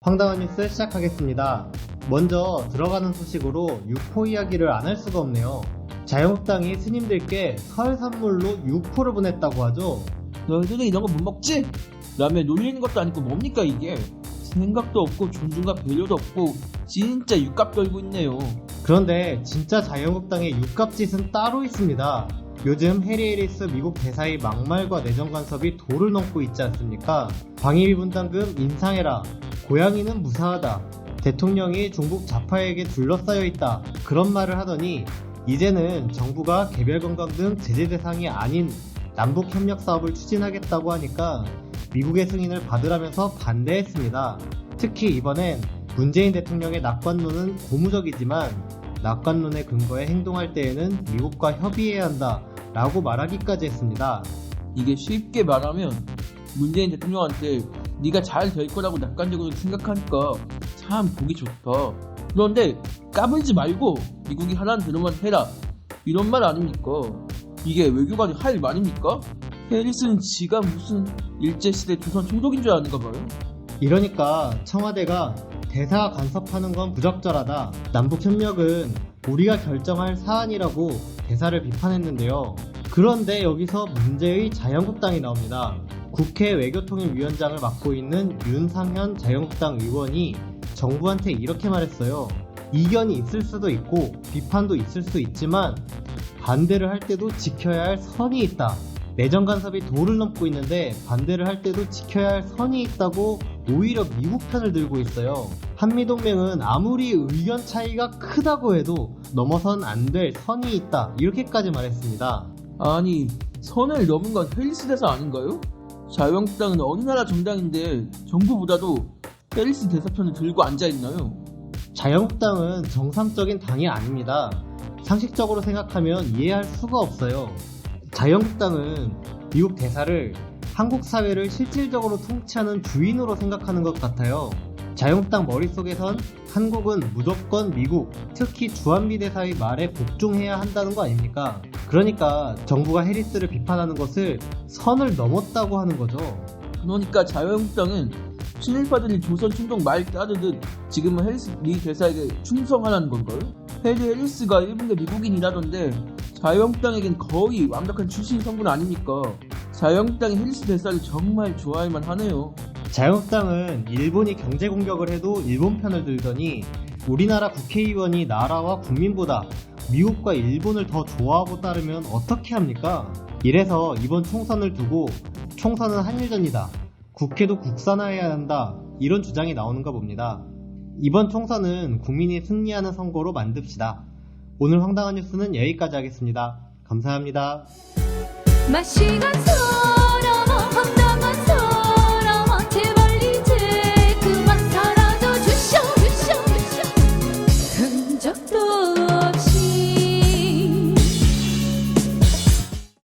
황당한 뉴스 시작하겠습니다. 먼저 들어가는 소식으로 육포 이야기를 안 할 수가 없네요. 자유한국당이 스님들께 설 선물로 육포를 보냈다고 하죠. 너희들은 이런 거 못 먹지? 남의 놀리는 것도 아니고 뭡니까 이게? 생각도 없고 존중과 배려도 없고 진짜 육값 떨고 있네요. 그런데 진짜 자유한국당의 육값짓은 따로 있습니다. 요즘 해리 해리스 미국 대사의 막말과 내정 간섭이 도를 넘고 있지 않습니까? 방위비 분담금 인상해라. 고양이는 무사하다. 대통령이 중국 좌파에게 둘러싸여 있다. 그런 말을 하더니 이제는 정부가 개별 건강 등 제재 대상이 아닌 남북 협력 사업을 추진하겠다고 하니까 미국의 승인을 받으라면서 반대했습니다. 특히 이번엔 문재인 대통령의 낙관론은 고무적이지만 낙관론에 근거해 행동할 때에는 미국과 협의해야 한다 라고 말하기까지 했습니다. 이게 쉽게 말하면 문재인 대통령한테 네가 잘 될 거라고 낙관적으로 생각하니까 참 보기 좋다. 그런데 까불지 말고 미국이 하라는 대로만 해라. 이런 말 아닙니까? 이게 외교관이 할 말입니까? 해리스는 지가 무슨 일제시대 조선 총독인 줄 아는가 봐요. 이러니까 청와대가 대사가 간섭하는 건 부적절하다. 남북협력은 우리가 결정할 사안이라고 대사를 비판했는데요. 그런데 여기서 문제의 자유한국당이 나옵니다. 국회 외교통일위원장을 맡고 있는 윤상현 자유한국당 의원이 정부한테 이렇게 말했어요. 이견이 있을 수도 있고 비판도 있을 수 있지만 반대를 할 때도 지켜야 할 선이 있다. 내정 간섭이 도를 넘고 있는데 반대를 할 때도 지켜야 할 선이 있다고 오히려 미국 편을 들고 있어요. 한미동맹은 아무리 의견 차이가 크다고 해도 넘어선 안 될 선이 있다. 이렇게까지 말했습니다. 아니 선을 넘은 건 해리스 대사 아닌가요? 자유한국당은 어느 나라 정당인데 정부보다도 해리스 대사 편을 들고 앉아있나요? 자유한국당은 정상적인 당이 아닙니다. 상식적으로 생각하면 이해할 수가 없어요. 자유한국당은 미국 대사를 한국 사회를 실질적으로 통치하는 주인으로 생각하는 것 같아요. 자유한국당 머릿속에선 한국은 무조건 미국, 특히 주한미 대사의 말에 복종해야 한다는 거 아닙니까? 그러니까 정부가 해리스를 비판하는 것을 선을 넘었다고 하는 거죠. 그러니까 자유한국당은 친일파들이 조선 총독 말 따르듯 지금은 해리스 미 대사에게 충성하라는 건가요? 해리스가 일본계 미국인이라던데 자유한국당에겐 거의 완벽한 출신 성분 아닙니까? 자유한국당이 해리스 대사를 정말 좋아할만 하네요. 자유한국당은 일본이 경제 공격을 해도 일본 편을 들더니 우리나라 국회의원이 나라와 국민보다 미국과 일본을 더 좋아하고 따르면 어떻게 합니까? 이래서 이번 총선을 두고 총선은 한일전이다. 국회도 국산화해야 한다. 이런 주장이 나오는가 봅니다. 이번 총선은 국민이 승리하는 선거로 만듭시다. 오늘 황당한 뉴스는 여기까지 하겠습니다. 감사합니다. 마시면서